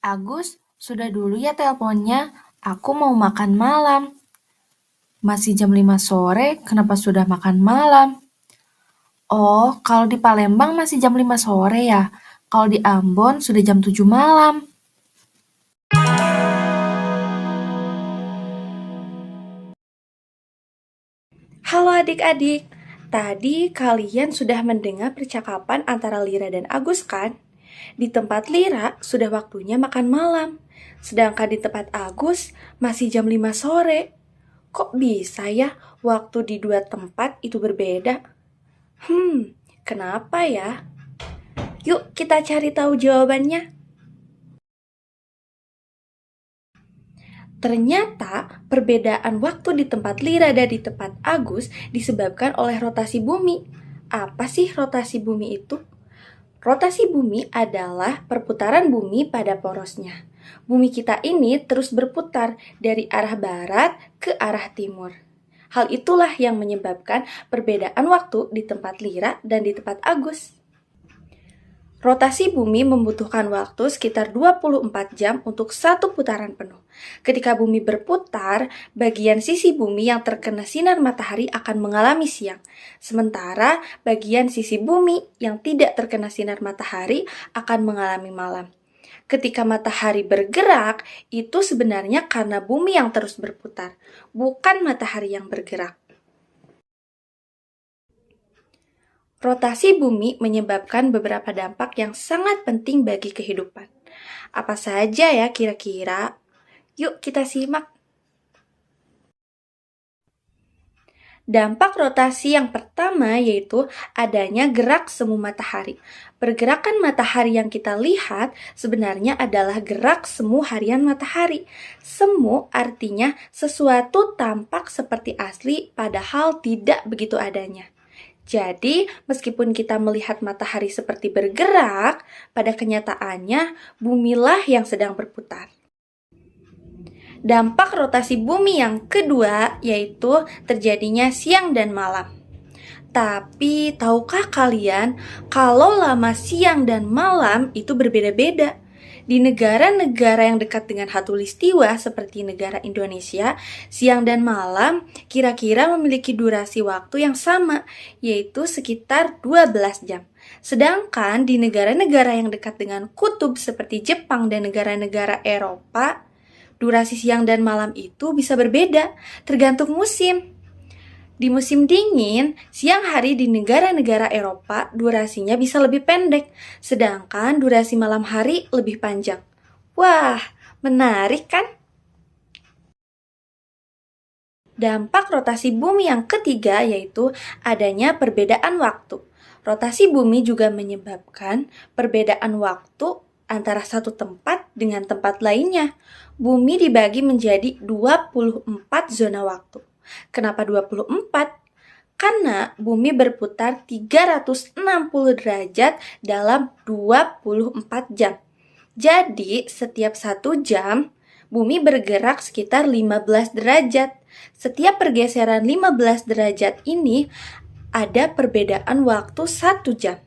Agus, sudah dulu ya teleponnya. Aku mau makan malam. Masih jam 5 sore, kenapa sudah makan malam? Oh, kalau di Palembang masih jam 5 sore ya. Kalau di Ambon sudah jam 7 malam. Halo adik-adik, tadi kalian sudah mendengar percakapan antara Lira dan Agus kan? Di tempat Lira sudah waktunya makan malam, sedangkan di tempat Agus masih jam 5 sore. Kok bisa ya waktu di dua tempat itu berbeda? Kenapa ya? Yuk kita cari tahu jawabannya. Ternyata perbedaan waktu di tempat Lira dan di tempat Agus disebabkan oleh rotasi bumi. Apa sih rotasi bumi itu? Rotasi bumi adalah perputaran bumi pada porosnya. Bumi kita ini terus berputar dari arah barat ke arah timur. Hal itulah yang menyebabkan perbedaan waktu di tempat Lira dan di tempat Agus. Rotasi bumi membutuhkan waktu sekitar 24 jam untuk satu putaran penuh. Ketika bumi berputar, bagian sisi bumi yang terkena sinar matahari akan mengalami siang. Sementara bagian sisi bumi yang tidak terkena sinar matahari akan mengalami malam. Ketika matahari bergerak, itu sebenarnya karena bumi yang terus berputar, bukan matahari yang bergerak. Rotasi bumi menyebabkan beberapa dampak yang sangat penting bagi kehidupan. Apa saja ya kira-kira? Yuk kita simak. Dampak rotasi yang pertama yaitu adanya gerak semu matahari. Pergerakan matahari yang kita lihat sebenarnya adalah gerak semu harian matahari. Semu artinya sesuatu tampak seperti asli padahal tidak begitu adanya. Jadi, meskipun kita melihat matahari seperti bergerak, pada kenyataannya bumilah yang sedang berputar. Dampak rotasi bumi yang kedua yaitu terjadinya siang dan malam. Tapi, tahukah kalian kalau lama siang dan malam itu berbeda-beda? Di negara-negara yang dekat dengan Khatulistiwa seperti negara Indonesia, siang dan malam kira-kira memiliki durasi waktu yang sama, yaitu sekitar 12 jam. Sedangkan di negara-negara yang dekat dengan kutub seperti Jepang dan negara-negara Eropa, durasi siang dan malam itu bisa berbeda, tergantung musim. Di musim dingin, siang hari di negara-negara Eropa durasinya bisa lebih pendek, sedangkan durasi malam hari lebih panjang. Wah, menarik kan? Dampak rotasi bumi yang ketiga yaitu adanya perbedaan waktu. Rotasi bumi juga menyebabkan perbedaan waktu antara satu tempat dengan tempat lainnya. Bumi dibagi menjadi 24 zona waktu. Kenapa 24? Karena bumi berputar 360 derajat dalam 24 jam. Jadi, setiap 1 jam, bumi bergerak sekitar 15 derajat. Setiap pergeseran 15 derajat ini ada perbedaan waktu 1 jam.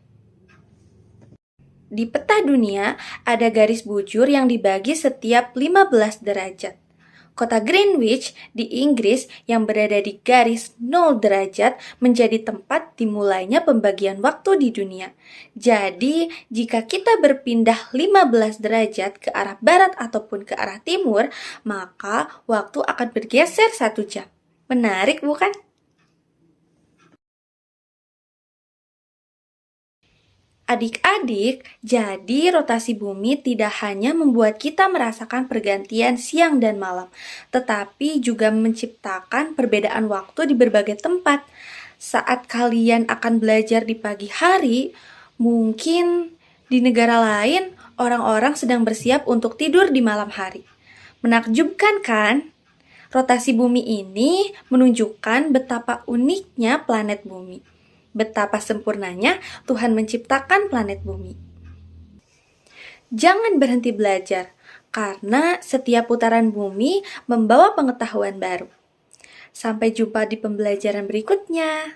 Di peta dunia, ada garis bujur yang dibagi setiap 15 derajat. Kota Greenwich di Inggris yang berada di garis 0 derajat menjadi tempat dimulainya pembagian waktu di dunia. Jadi, jika kita berpindah 15 derajat ke arah barat ataupun ke arah timur, maka waktu akan bergeser 1 jam. Menarik bukan? Adik-adik, jadi rotasi bumi tidak hanya membuat kita merasakan pergantian siang dan malam, tetapi juga menciptakan perbedaan waktu di berbagai tempat. Saat kalian akan belajar di pagi hari, mungkin di negara lain orang-orang sedang bersiap untuk tidur di malam hari. Menakjubkan kan? Rotasi bumi ini menunjukkan betapa uniknya planet bumi. Betapa sempurnanya Tuhan menciptakan planet bumi. Jangan berhenti belajar, karena setiap putaran bumi membawa pengetahuan baru. Sampai jumpa di pembelajaran berikutnya.